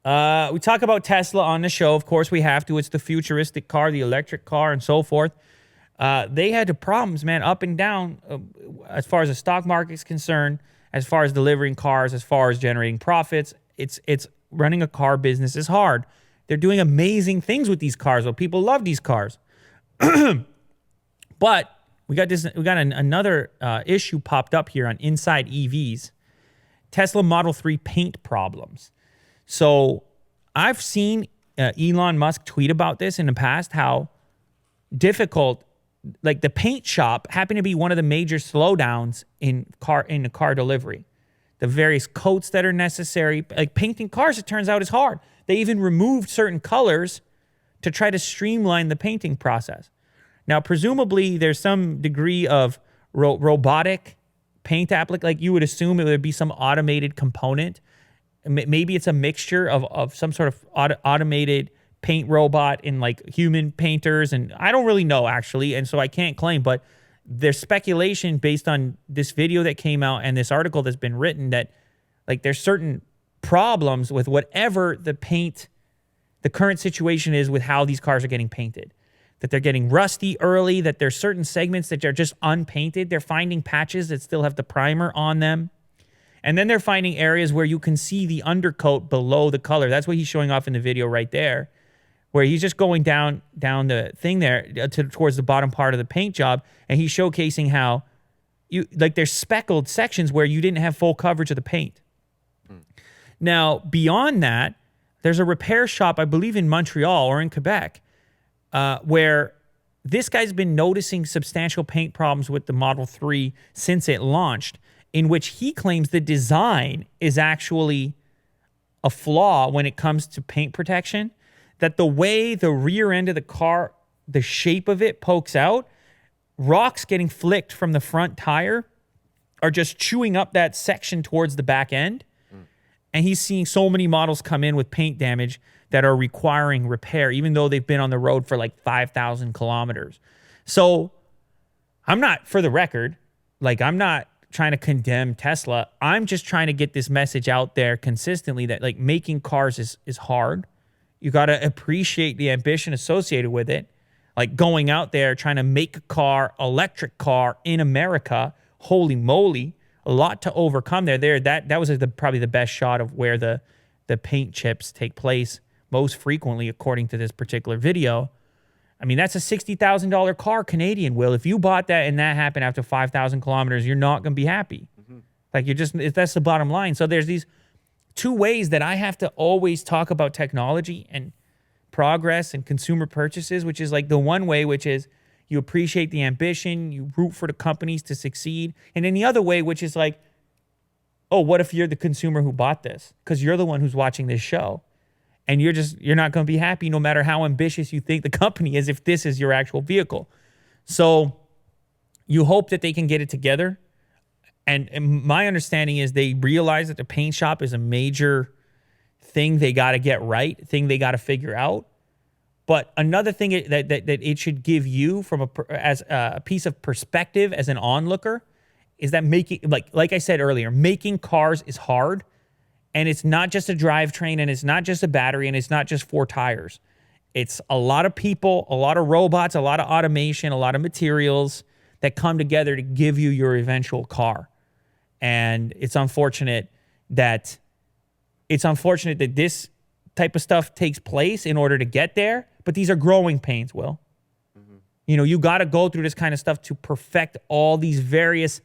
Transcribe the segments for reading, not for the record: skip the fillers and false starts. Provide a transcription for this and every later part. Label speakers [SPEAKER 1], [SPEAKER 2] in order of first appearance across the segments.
[SPEAKER 1] We talk about Tesla on the show. Of course, we have to. It's the futuristic car, the electric car, and so forth. They had the problems, man, up and down, as far as the stock market is concerned, as far as delivering cars, as far as generating profits. It's running a car business is hard. They're doing amazing things with these cars. Well, people love these cars. But we got another issue popped up here on Inside EVs. Tesla Model 3 paint problems. So I've seen Elon Musk tweet about this in the past, how difficult, like the paint shop happened to be one of the major slowdowns in the car delivery. The various coats that are necessary, like painting cars, it turns out is hard. They even removed certain colors to try to streamline the painting process. Now, presumably, there's some degree of robotic paint application. Like you would assume it would be some automated component. Maybe it's a mixture of some sort of automated paint robot and like human painters. And I don't really know, actually. And so I can't claim. But there's speculation based on this video that came out and this article that's been written that like there's certain problems with whatever the current situation is with how these cars are getting painted. That they're getting rusty early, that there's certain segments that are just unpainted. They're finding patches that still have the primer on them. And then they're finding areas where you can see the undercoat below the color. That's what he's showing off in the video right there, where he's just going down the thing there towards the bottom part of the paint job, and he's showcasing how there's speckled sections where you didn't have full coverage of the paint. Now, beyond that, there's a repair shop, I believe in Montreal or in Quebec, where this guy's been noticing substantial paint problems with the Model 3 since it launched, in which he claims the design is actually a flaw when it comes to paint protection, that the way the rear end of the car, the shape of it pokes out, rocks getting flicked from the front tire are just chewing up that section towards the back end. And he's seeing so many models come in with paint damage that are requiring repair, even though they've been on the road for like 5,000 kilometers. So I'm not, for the record, like I'm not trying to condemn Tesla. I'm just trying to get this message out there consistently that like making cars is hard. You got to appreciate the ambition associated with it. Like going out there trying to make a car, electric car in America, holy moly, a lot to overcome there. That was probably the best shot of where the paint chips take place most frequently, according to this particular video. I mean, that's a $60,000 car, Canadian, Will. If you bought that and that happened after 5,000 kilometers, you're not going to be happy. Like that's the bottom line. So there's these two ways that I have to always talk about technology and progress and consumer purchases, which is like the one way, which is you appreciate the ambition, you root for the companies to succeed. And then the other way, which is like, oh, what if you're the consumer who bought this? Because you're the one who's watching this show. And you're not going to be happy no matter how ambitious you think the company is if this is your actual vehicle. So you hope that they can get it together. And my understanding is they realize that the paint shop is a major thing they got to get right, thing they got to figure out. But another thing that it should give you as a piece of perspective as an onlooker is that making, like I said earlier, making cars is hard. And it's not just a drivetrain, and it's not just a battery, and it's not just 4 tires. It's a lot of people, a lot of robots, a lot of automation, a lot of materials that come together to give you your eventual car. And it's unfortunate that this type of stuff takes place in order to get there. But these are growing pains, Will. You know, you got to go through this kind of stuff to perfect all these various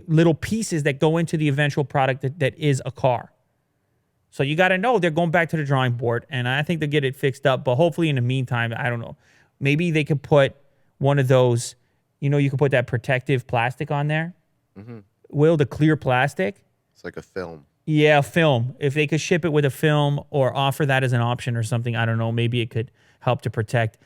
[SPEAKER 1] little pieces that go into the eventual product that is a car. So you got to know they're going back to the drawing board, and I think they'll get it fixed up. But hopefully in the meantime, I don't know, maybe they could put one of those, you could put that protective plastic on there. Will, the clear plastic.
[SPEAKER 2] It's like a film.
[SPEAKER 1] Yeah, film. If they could ship it with a film or offer that as an option or something, I don't know, maybe it could help to protect.